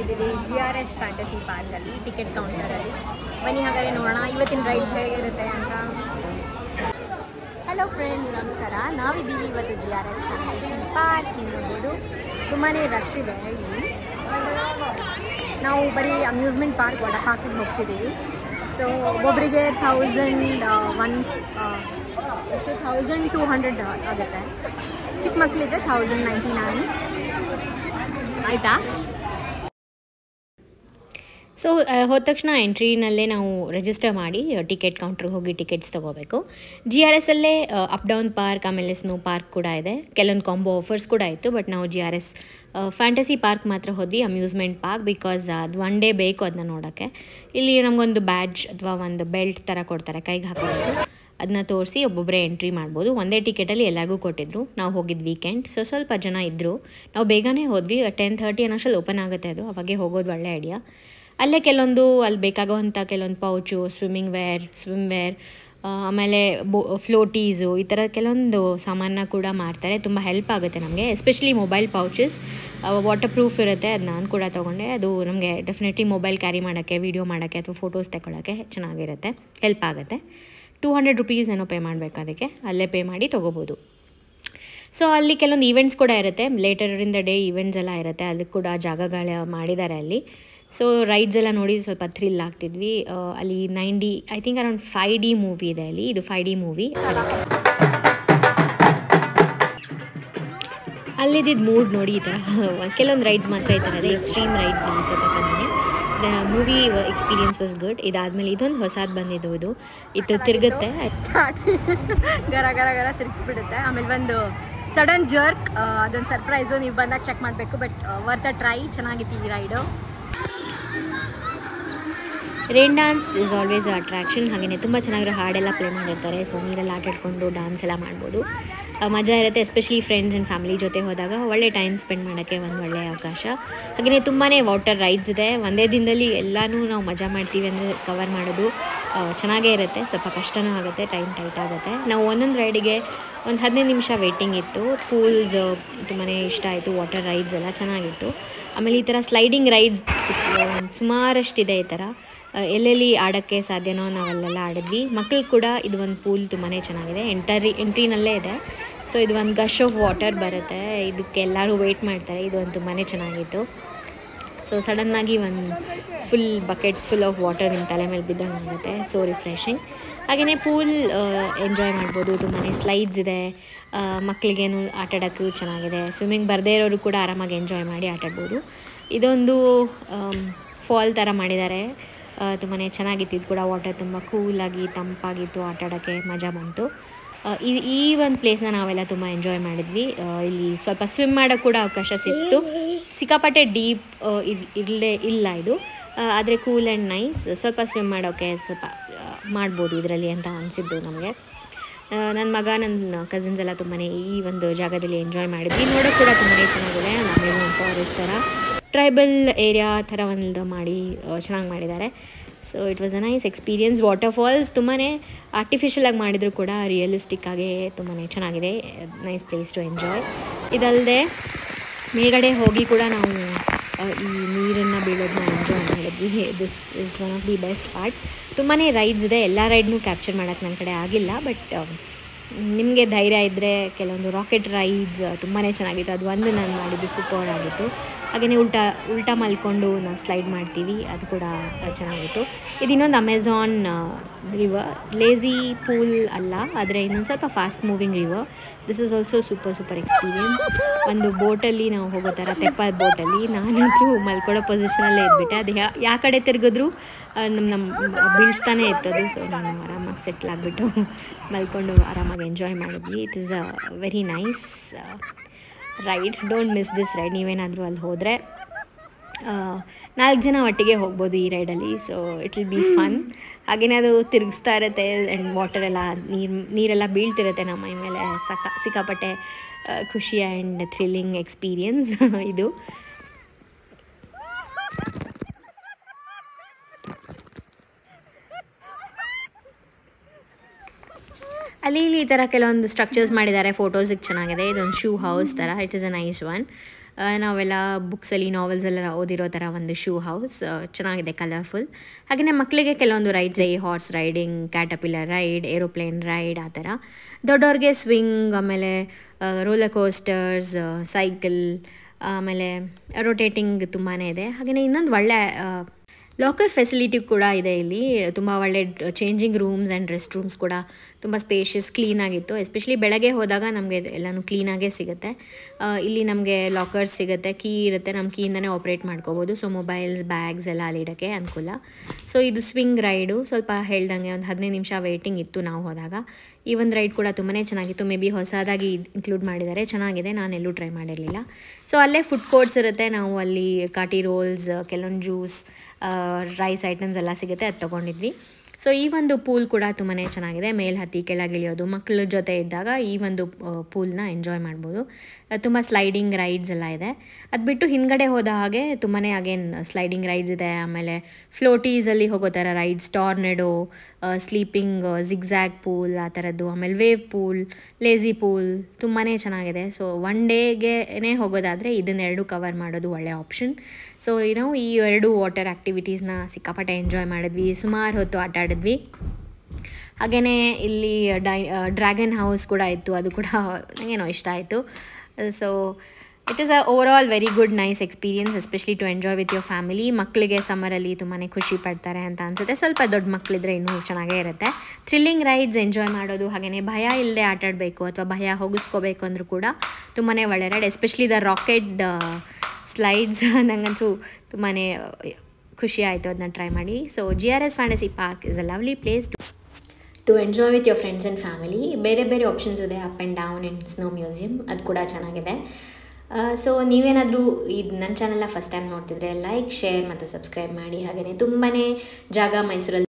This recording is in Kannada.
ಬಂದಿದ್ದೀವಿ GRS ಫ್ಯಾಂಟಸಿ ಪಾರ್ಕಲ್ಲಿ ಟಿಕೆಟ್ ಕೌಂಟರಲ್ಲಿ. ಬನ್ನಿ ಹಾಗಾದರೆ ನೋಡೋಣ ಇವತ್ತಿನ ರೈಡ್ಸ್ ಹೇಗಿರುತ್ತೆ ಅಂತ. ಹಲೋ ಫ್ರೆಂಡ್ಸ್, ನಮಸ್ಕಾರ. ನಾವಿದ್ದೀವಿ ಇವತ್ತು GRS ಫ್ಯಾಂಟಸಿ ಪಾರ್ಕ್. ನೋಡ್ಬೋದು ತುಂಬಾ ರಶ್ ಇದೆ ಇಲ್ಲಿ. ನಾವು ಬರೀ ಅಮ್ಯೂಸ್ಮೆಂಟ್ ಪಾರ್ಕ್ ವಾಟರ್ ಪಾರ್ಕಿಗೆ ಹೋಗ್ತಿದ್ದೀವಿ. ಸೊ ಒಬ್ಬೊಬ್ಬರಿಗೆ 1200 ಆಗುತ್ತೆ. ಚಿಕ್ಕ ಮಕ್ಕಳಿದ್ರೆ 1099 ಆಯಿತಾ. ಸೊ ಹೋದ ತಕ್ಷಣ ಎಂಟ್ರಿನಲ್ಲೇ ನಾವು ರಿಜಿಸ್ಟರ್ ಮಾಡಿ ಟಿಕೆಟ್ ಕೌಂಟ್ರಿಗೆ ಹೋಗಿ ಟಿಕೆಟ್ಸ್ ತೊಗೋಬೇಕು. GRS ಅಲ್ಲೇ ಅಪ್ ಡೌನ್ ಪಾರ್ಕ್, ಆಮೇಲೆ ಸ್ನೋ ಪಾರ್ಕ್ ಕೂಡ ಇದೆ. ಕೆಲವೊಂದು ಕಾಂಬೋ ಆಫರ್ಸ್ ಕೂಡ ಇತ್ತು. ಬಟ್ ನಾವು GRS ಫ್ಯಾಂಟಸಿ ಪಾರ್ಕ್ ಮಾತ್ರ ಹೋದ್ವಿ, ಅಮ್ಯೂಸ್ಮೆಂಟ್ ಪಾರ್ಕ್. ಬಿಕಾಸ್ ಅದು ಒನ್ ಡೇ ಬೇಕು ಅದನ್ನ ನೋಡೋಕ್ಕೆ. ಇಲ್ಲಿ ನಮಗೊಂದು ಬ್ಯಾಡ್ಜ್ ಅಥವಾ ಒಂದು ಬೆಲ್ಟ್ ಥರ ಕೊಡ್ತಾರೆ, ಕೈಗೆ ಹಾಕೋಬೇಕು. ಅದನ್ನ ತೋರಿಸಿ ಒಬ್ಬೊಬ್ಬರೇ ಎಂಟ್ರಿ ಮಾಡ್ಬೋದು. ಒಂದೇ ಟಿಕೆಟಲ್ಲಿ ಎಲ್ಲರಿಗೂ ಕೊಟ್ಟಿದ್ರು. ನಾವು ಹೋಗಿದ್ದು ವೀಕೆಂಡ್, ಸೊ ಸ್ವಲ್ಪ ಜನ ಇದ್ದರು. ನಾವು ಬೇಗನೆ ಹೋದ್ವಿ. 10:30 ಅನ್ನೋಷ್ಟಲ್ಲಿ ಓಪನ್ ಆಗುತ್ತೆ ಅದು. ಅವಾಗೆ ಹೋಗೋದು ಒಳ್ಳೆ ಐಡಿಯಾ. ಅಲ್ಲೇ ಕೆಲವೊಂದು ಅಲ್ಲಿ ಬೇಕಾಗುವಂಥ ಕೆಲವೊಂದು ಪೌಚು, ಸ್ವಿಮ್ವೇರ್, ಆಮೇಲೆ ಫ್ಲೋಟೀಸು, ಈ ಥರ ಕೆಲವೊಂದು ಸಾಮಾನ ಕೂಡ ಮಾರ್ತಾರೆ. ತುಂಬ ಹೆಲ್ಪ್ ಆಗುತ್ತೆ ನಮಗೆ. Especially mobile pouches water proof ಇರುತ್ತೆ. ಅದು ನಾನು ಕೂಡ ತೊಗೊಂಡೆ. ಅದು ನಮಗೆ ಡೆಫಿನೆಟ್ಲಿ ಮೊಬೈಲ್ ಕ್ಯಾರಿ ಮಾಡೋಕ್ಕೆ, ವೀಡಿಯೋ ಮಾಡೋಕ್ಕೆ ಅಥವಾ ಫೋಟೋಸ್ ತಗೊಳ್ಳೋಕ್ಕೆ ಚೆನ್ನಾಗಿರುತ್ತೆ, ಹೆಲ್ಪ್ ಆಗುತ್ತೆ. 200 ರೂಪೀಸ್ ಏನೋ ಪೇ ಮಾಡಬೇಕು ಅದಕ್ಕೆ. ಅಲ್ಲೇ ಪೇ ಮಾಡಿ ತೊಗೋಬೋದು. ಸೊ ಅಲ್ಲಿ ಕೆಲವೊಂದು ಈವೆಂಟ್ಸ್ ಕೂಡ ಇರುತ್ತೆ. Litre in the day events ಎಲ್ಲ ಇರುತ್ತೆ. ಅದಕ್ಕೆ ಕೂಡ ಜಾಗಗಳು ಮಾಡಿದ್ದಾರೆ ಅಲ್ಲಿ. ಸೊ ರೈಡ್ಸ್ ಎಲ್ಲ ನೋಡಿ ಸ್ವಲ್ಪ ಥ್ರಿಲ್ ಆಗ್ತಿದ್ವಿ. ಅಲ್ಲಿ 9D, I think around 5D movie ಇದೆ ಅಲ್ಲಿ. ಇದು 5D ಮೂವಿ. ಅಲ್ಲಿದ್ದಿದ್ದು ಮೂಡ್ ನೋಡಿ ಈ ಥರ. ಕೆಲವೊಂದು ರೈಡ್ಸ್ ಮಾತ್ರ ಈ ಥರ ಇದೆ. ಎಕ್ಸ್ಟ್ರೀಮ್ ರೈಡ್ಸ್ ಇಲ್ಲಿ ಸ್ವಲ್ಪ ಕಮ್ಮಿ. Movie experience was good. ಇದಾದಮೇಲೆ ಇದೊಂದು ಹೊಸದು ಬಂದಿದ್ದು. ಇದು ತಿರುಗುತ್ತೆ, ಗರ ಗರ ಗರ ತಿರುಗಿಸ್ಬಿಡುತ್ತೆ. ಆಮೇಲೆ ಒಂದು ಸಡನ್ ಜರ್ಕ್, ಅದೊಂದು ಸರ್ಪ್ರೈಸು. ನೀವು ಬಂದಾಗ ಚೆಕ್ ಮಾಡಬೇಕು. But worth a try. ಚೆನ್ನಾಗಿತ್ತು ಈ raid. Rain dance is always attraction. ಹಾಗೆಯೇ ತುಂಬ ಚೆನ್ನಾಗಿರೋ ಹಾಡೆಲ್ಲ ಪ್ಲೇ ಮಾಡಿರ್ತಾರೆ. ಸೊ ನೀರಲ್ಲಿ ಆಟಾಡ್ಕೊಂಡು ಡ್ಯಾನ್ಸ್ ಎಲ್ಲ ಮಾಡ್ಬೋದು. ಮಜಾ ಇರುತ್ತೆ. ಎಸ್ಪೆಷಲಿ ಫ್ರೆಂಡ್ಸ್ ಆ್ಯಂಡ್ ಫ್ಯಾಮಿಲಿ ಜೊತೆ ಹೋದಾಗ ಒಳ್ಳೆ ಟೈಮ್ ಸ್ಪೆಂಡ್ ಮಾಡೋಕ್ಕೆ ಒಂದು ಒಳ್ಳೆಯ ಅವಕಾಶ. ಹಾಗೆಯೇ ತುಂಬಾ ವಾಟರ್ ರೈಡ್ಸ್ ಇದೆ. ಒಂದೇ ದಿನದಲ್ಲಿ ಎಲ್ಲನೂ ನಾವು ಮಜಾ ಮಾಡ್ತೀವಿ ಅಂದರೆ ಕವರ್ ಮಾಡೋದು ಚೆನ್ನಾಗೇ ಇರುತ್ತೆ. ಸ್ವಲ್ಪ ಕಷ್ಟನೂ ಆಗುತ್ತೆ, ಟೈಮ್ ಟೈಟ್ ಆಗುತ್ತೆ. ನಾವು ಒಂದೊಂದು ರೈಡಿಗೆ ಒಂದು 15 ನಿಮಿಷ ವೇಟಿಂಗ್ ಇತ್ತು. ಪೂಲ್ಸ್ ತುಂಬಾ ಇಷ್ಟ ಆಯಿತು. ವಾಟರ್ ರೈಡ್ಸ್ ಎಲ್ಲ ಚೆನ್ನಾಗಿತ್ತು. ಆಮೇಲೆ ಈ ಥರ ಸ್ಲೈಡಿಂಗ್ ರೈಡ್ಸ್ ಸುಮಾರಷ್ಟಿದೆ. ಈ ಥರ ಎಲ್ಲೆಲ್ಲಿ ಆಡೋಕ್ಕೆ ಸಾಧ್ಯನೋ ನಾವಲ್ಲೆಲ್ಲ ಆಡಿದ್ವಿ. ಮಕ್ಕಳು ಕೂಡ ಇದು ಒಂದು ಪೂಲ್ ತುಂಬಾ ಚೆನ್ನಾಗಿದೆ. ಎಂಟ್ರಿನಲ್ಲೇ ಇದೆ. ಸೊ ಇದು ಒಂದು ಗಶ್ ಆಫ್ ವಾಟರ್ ಬರುತ್ತೆ. ಇದಕ್ಕೆ ಎಲ್ಲರೂ ವೆಯ್ಟ್ ಮಾಡ್ತಾರೆ. ಇದು ಒಂದು ತುಂಬಾ ಚೆನ್ನಾಗಿತ್ತು. ಸೊ ಸಡನ್ನಾಗಿ ಒಂದು ಬಕೆಟ್ ಫುಲ್ ಆಫ್ ವಾಟರ್ ನಿಮ್ಮ ತಲೆ ಮೇಲೆ ಬಿದ್ದಂಗೆ ಆಗುತ್ತೆ. So refreshing. ಹಾಗೆಯೇ ಪೂಲ್ ಎಂಜಾಯ್ ಮಾಡ್ಬೋದು. ತುಂಬಾ ಸ್ಲೈಡ್ಸ್ ಇದೆ. ಮಕ್ಕಳಿಗೇನು ಆಟಾಡೋಕ್ಕೂ ಚೆನ್ನಾಗಿದೆ. ಸ್ವಿಮ್ಮಿಂಗ್ ಬರದೇ ಇರೋರು ಕೂಡ ಆರಾಮಾಗಿ ಎಂಜಾಯ್ ಮಾಡಿ ಆಟಾಡ್ಬೋದು. ಇದೊಂದು ಫಾಲ್ ಥರ ಮಾಡಿದ್ದಾರೆ. ತುಂಬಾ ಚೆನ್ನಾಗಿತ್ತು. ಇದು ಕೂಡ ವಾಟರ್ ತುಂಬ ಕೂಲಾಗಿ ತಂಪಾಗಿತ್ತು. ಆಟಾಡೋಕ್ಕೆ ಮಜಾ ಬಂತು. ಈ ಒಂದು ಪ್ಲೇಸ್ನ ನಾವೆಲ್ಲ ತುಂಬ ಎಂಜಾಯ್ ಮಾಡಿದ್ವಿ. ಇಲ್ಲಿ ಸ್ವಲ್ಪ ಸ್ವಿಮ್ ಮಾಡೋಕ್ಕೆ ಕೂಡ ಅವಕಾಶ ಸಿಕ್ತು. ಸಿಕ್ಕಾಪಟ್ಟೆ ಡೀಪ್ ಇಲ್ಲ ಇದು, ಆದರೆ ಕೂಲ್ ಆ್ಯಂಡ್ ನೈಸ್. ಸ್ವಲ್ಪ ಸ್ವಿಮ್ ಮಾಡೋಕ್ಕೆ ಸ್ವಲ್ಪ ಮಾಡ್ಬೋದು ಇದರಲ್ಲಿ ಅಂತ ಅನಿಸಿದ್ದು ನಮಗೆ. ನನ್ನ ಮಗ, ನನ್ನ ಕಸಿನ್ಸ್ ಎಲ್ಲ ತುಂಬಾ ಈ ಒಂದು ಜಾಗದಲ್ಲಿ ಎಂಜಾಯ್ ಮಾಡಿದ್ವಿ. ನೋಡೋಕ್ಕೆ ಕೂಡ ತುಂಬಾ ಚೆನ್ನಾಗಿದೆ. ಅಮೆಝಾನ್ ಫಾರೆಸ್ಟ್ ಥರ ಟ್ರೈಬಲ್ ಏರಿಯಾ ಥರ ಒಂದು ಮಾಡಿ ಚೆನ್ನಾಗಿ ಮಾಡಿದ್ದಾರೆ. So it was a nice experience. Waterfalls ತುಂಬಾ ಆರ್ಟಿಫಿಷಿಯಲಾಗಿ ಮಾಡಿದರೂ ಕೂಡ ರಿಯಲಿಸ್ಟಿಕ್ಕಾಗಿ ತುಂಬಾ ಚೆನ್ನಾಗಿದೆ. Nice place to enjoy. ಇದಲ್ಲದೆ ಮೇಲ್ಗಡೆ ಹೋಗಿ ಕೂಡ ನಾವು ಈ ನೀರನ್ನು ಬೀಳೋದನ್ನ ಎಂಜಾಯ್ ಮಾಡಿದ್ವಿ. This is one of the best part. ತುಂಬಾ ರೈಡ್ಸ್ ಇದೆ. ಎಲ್ಲ ರೈಡ್ನೂ ಕ್ಯಾಪ್ಚರ್ ಮಾಡೋಕ್ಕೆ ನನ್ನ ಕಡೆ ಆಗಿಲ್ಲ. ಬಟ್ ನಿಮಗೆ ಧೈರ್ಯ ಇದ್ದರೆ ಕೆಲವೊಂದು ರಾಕೆಟ್ ರೈಡ್ಸ್ ತುಂಬಾ ಚೆನ್ನಾಗಿತ್ತು. ಅದು ಒಂದು ನಾನು ಮಾಡಿದ್ದು ಸೂಪರ್ ಆಗಿತ್ತು. ಹಾಗೆಯೇ ಉಲ್ಟಾ ಮಲ್ಕೊಂಡು ನಾವು ಸ್ಲೈಡ್ ಮಾಡ್ತೀವಿ, ಅದು ಕೂಡ ಚೆನ್ನಾಗಿತ್ತು. ಇದು ಇನ್ನೊಂದು ಅಮೆಝಾನ್ ರಿವರ್. ಲೇಝಿ ಪೂಲ್ ಅಲ್ಲ, ಆದರೆ ಇನ್ನೊಂದು ಸ್ವಲ್ಪ fast moving river. This is also super experience. ಒಂದು ಬೋಟಲ್ಲಿ ನಾವು ಹೋಗೋ ಥರ, ತೆಪ್ಪ ಬೋಟಲ್ಲಿ ನಾನಂತೂ ಮಲ್ಕೊಳ್ಳೋ ಪೊಸಿಷನಲ್ಲೇ ಇದ್ಬಿಟ್ಟೆ. ಅದು ಯಾವ ಕಡೆ ತಿರುಗಿದ್ರು ನಮ್ಮ ಬೀಳಿಸ್ತಾನೆ ಇತ್ತದು. ಸೊ ನಾನು ಆರಾಮಾಗಿ ಸೆಟ್ಲ್ ಆಗಿಬಿಟ್ಟು ಮಲ್ಕೊಂಡು ಆರಾಮಾಗಿ ಎಂಜಾಯ್ ಮಾಡಿದ್ವಿ. It is a very nice ride. Don't miss this ride. ನೀವೇನಾದರೂ ಅಲ್ಲಿ ಹೋದರೆ 4 ಜನ ಒಟ್ಟಿಗೆ ಹೋಗ್ಬೋದು ಈ ರೈಡಲ್ಲಿ. So it will be fun. ಹಾಗೆಯೇ ಅದು ತಿರುಗಿಸ್ತಾ ಇರುತ್ತೆ ಆ್ಯಂಡ್ ವಾಟರೆಲ್ಲ ನೀರೆಲ್ಲ ಬೀಳ್ತಿರುತ್ತೆ ನಮ್ಮ ಮೈ ಮೇಲೆ. ಸಿಕ್ಕಾಪಟ್ಟೆ ಖುಷಿ ಆ್ಯಂಡ್ ಥ್ರಿಲ್ಲಿಂಗ್ ಎಕ್ಸ್ಪೀರಿಯನ್ಸ್ ಇದು. ಅಲ್ಲಿ ಈ ಥರ ಕೆಲವೊಂದು ಸ್ಟ್ರಕ್ಚರ್ಸ್ ಮಾಡಿದ್ದಾರೆ. ಫೋಟೋಸಿಗೆ ಚೆನ್ನಾಗಿದೆ. ಇದೊಂದು ಶೂ ಹೌಸ್ ಥರ. It is a nice one. ನಾವೆಲ್ಲ ಬುಕ್ಸಲ್ಲಿ ನಾವೆಲ್ಸೆಲ್ಲ ಓದಿರೋ ಥರ ಒಂದು ಶೂ ಹೌಸ್ ಚೆನ್ನಾಗಿದೆ, ಕಲರ್ಫುಲ್. ಹಾಗೆಯೇ ಮಕ್ಕಳಿಗೆ ಕೆಲವೊಂದು ರೈಡ್ಸ್, ಈ horse riding, caterpillar ride, aeroplane ride ಆ ಥರ. ದೊಡ್ಡವ್ರಿಗೆ ಸ್ವಿಂಗ್, ಆಮೇಲೆ ರೋಲರ್ ಕೋಸ್ಟರ್ಸ್, ಸೈಕಲ್, ಆಮೇಲೆ ರೊಟೇಟಿಂಗ್ ತುಂಬಾ ಇದೆ. ಹಾಗೆಯೇ ಇನ್ನೊಂದು ಒಳ್ಳೆ ಲಾಕರ್ ಫೆಸಿಲಿಟಿ ಕೂಡ ಇದೆ ಇಲ್ಲಿ. ತುಂಬ ಒಳ್ಳೆ changing rooms and rest rooms ಕೂಡ ತುಂಬ ಸ್ಪೇಷಿಯಸ್, ಕ್ಲೀನಾಗಿತ್ತು. ಎಸ್ಪೆಷಲಿ ಬೆಳಗ್ಗೆ ಹೋದಾಗ ನಮಗೆ ಎಲ್ಲನೂ ಕ್ಲೀನಾಗೇ ಸಿಗುತ್ತೆ. ಇಲ್ಲಿ ನಮಗೆ ಲಾಕರ್ಸ್ ಸಿಗುತ್ತೆ, ಕೀ ಇರುತ್ತೆ, ನಮ್ಮ ಕೀಯಿಂದನೇ ಆಪ್ರೇಟ್ ಮಾಡ್ಕೋಬೋದು. ಸೊ ಮೊಬೈಲ್ಸ್, ಬ್ಯಾಗ್ಸ್ ಎಲ್ಲ ಅಲ್ಲಿ ಇಡೋಕ್ಕೆ ಅನುಕೂಲ. ಸೊ ಇದು ಸ್ವಿಂಗ್ ರೈಡು, ಸ್ವಲ್ಪ ಹೇಳ್ದಂಗೆ ಒಂದು 15 ನಿಮಿಷ ವೇಟಿಂಗ್ ಇತ್ತು ನಾವು ಹೋದಾಗ. ಈ ಒಂದು ರೈಡ್ ಕೂಡ ತುಂಬಾ ಚೆನ್ನಾಗಿತ್ತು. ಮೇ ಬಿ ಹೊಸದಾಗಿ ಇನ್ಕ್ಲೂಡ್ ಮಾಡಿದ್ದಾರೆ, ಚೆನ್ನಾಗಿದೆ, ನಾನೆಲ್ಲೂ ಟ್ರೈ ಮಾಡಿರಲಿಲ್ಲ. ಸೊ ಅಲ್ಲೇ ಫುಡ್ ಕೋರ್ಟ್ಸ್ ಇರುತ್ತೆ, ನಾವು ಅಲ್ಲಿ ಕಾಟಿ ರೋಲ್ಸ್, ಕೆಲವೊಂದು ಜ್ಯೂಸ್, ರೈಸ್ ಐಟಮ್ಸ್ ಎಲ್ಲ ಸಿಗುತ್ತೆ, ಅದು ತೊಗೊಂಡಿದ್ವಿ. ಸೊ ಈ ಒಂದು ಪೂಲ್ ಕೂಡ ತುಂಬಾ ಚೆನ್ನಾಗಿದೆ, ಮೇಲೆ ಹತ್ತಿ ಕೆಳಗಿಳಿಯೋದು. ಮಕ್ಕಳ ಜೊತೆ ಇದ್ದಾಗ ಈ ಒಂದು ಪೂಲ್ನ ಎಂಜಾಯ್ ಮಾಡ್ಬೋದು. ತುಂಬ ಸ್ಲೈಡಿಂಗ್ ರೈಡ್ಸ್ ಎಲ್ಲ ಇದೆ. ಅದು ಬಿಟ್ಟು ಹಿಂದ್ಗಡೆ ಹೋದ ಹಾಗೆ ತುಂಬಾ ಅಗೇನ್ ಸ್ಲೈಡಿಂಗ್ ರೈಡ್ಸ್ ಇದೆ. ಆಮೇಲೆ ಫ್ಲೋಟೀಸಲ್ಲಿ ಹೋಗೋ ಥರ rides, tornado, sleeping zigzag pool ಆ ಥರದ್ದು, ಆಮೇಲೆ ವೇವ್ ಪೂಲ್, ಲೇಝಿ ಪೂಲ್ ತುಂಬಾ ಚೆನ್ನಾಗಿದೆ. ಸೊ ಒನ್ ಡೇಗೆ ಹೋಗೋದಾದರೆ ಇದನ್ನೆರಡು ಕವರ್ ಮಾಡೋದು ಒಳ್ಳೆಯ ಆಪ್ಷನ್. ಸೊ ನಾವು ಈ 2 ವಾಟರ್ ಆ್ಯಕ್ಟಿವಿಟೀಸ್ನ ಸಿಕ್ಕಾಪಟ್ಟೆ ಎಂಜಾಯ್ ಮಾಡಿದ್ವಿ, ಸುಮಾರು ಹೊತ್ತು ಆಟ ಆಡಿದ್ವಿ. ಹಾಗೆಯೇ ಇಲ್ಲಿ ಡ್ರ್ಯಾಗನ್ ಹೌಸ್ ಕೂಡ ಇತ್ತು, ಅದು ಕೂಡ ನನಗೇನೋ ಇಷ್ಟ ಆಯಿತು. So it is a overall very good nice experience, especially to enjoy with your family. ಮಕ್ಕಳಿಗೆ ಸಮ್ಮರಲ್ಲಿ ತುಂಬಾ ಖುಷಿ ಪಡ್ತಾರೆ ಅಂತ ಅನಿಸುತ್ತೆ. ಸ್ವಲ್ಪ ದೊಡ್ಡ ಮಕ್ಕಳಿದ್ರೆ ಇನ್ನೂ ಚೆನ್ನಾಗೇ ಇರುತ್ತೆ. ಥ್ರಿಲ್ಲಿಂಗ್ ರೈಡ್ಸ್ ಎಂಜಾಯ್ ಮಾಡೋದು, ಹಾಗೆಯೇ ಭಯ ಇಲ್ಲದೆ ಆಟಾಡಬೇಕು ಅಥವಾ ಭಯ ಹೋಗಿಸ್ಕೋಬೇಕು ಅಂದರೂ ಕೂಡ ತುಂಬಾ ಒಳ್ಳೆ ರೈಡ್. ಎಸ್ಪೆಷಲಿ ದ ರಾಕೆಟ್ ಸ್ಲೈಡ್ಸ್ ನನಗಂತೂ ತುಂಬಾ ಖುಷಿ ಆಯಿತು ಅದನ್ನ ಟ್ರೈ ಮಾಡಿ. So GRS fantasy park is a lovely place to enjoy with your friends and family. ಬೇರೆ ಬೇರೆ ಆಪ್ಷನ್ಸ್ ಇದೆ, up and down and snow museum, ಅದು ಕೂಡ ಚೆನ್ನಾಗಿದೆ. ಸೊ ನೀವೇನಾದರೂ ಇದು ನನ್ನ ಚಾನಲ್ನ ಫಸ್ಟ್ ಟೈಮ್ ನೋಡ್ತಿದ್ರೆ ಲೈಕ್, ಶೇರ್ ಮತ್ತು ಸಬ್ಸ್ಕ್ರೈಬ್ ಮಾಡಿ. ಹಾಗೆಯೇ ತುಂಬಾ ಜಾಗ ಮೈಸೂರಲ್ಲಿ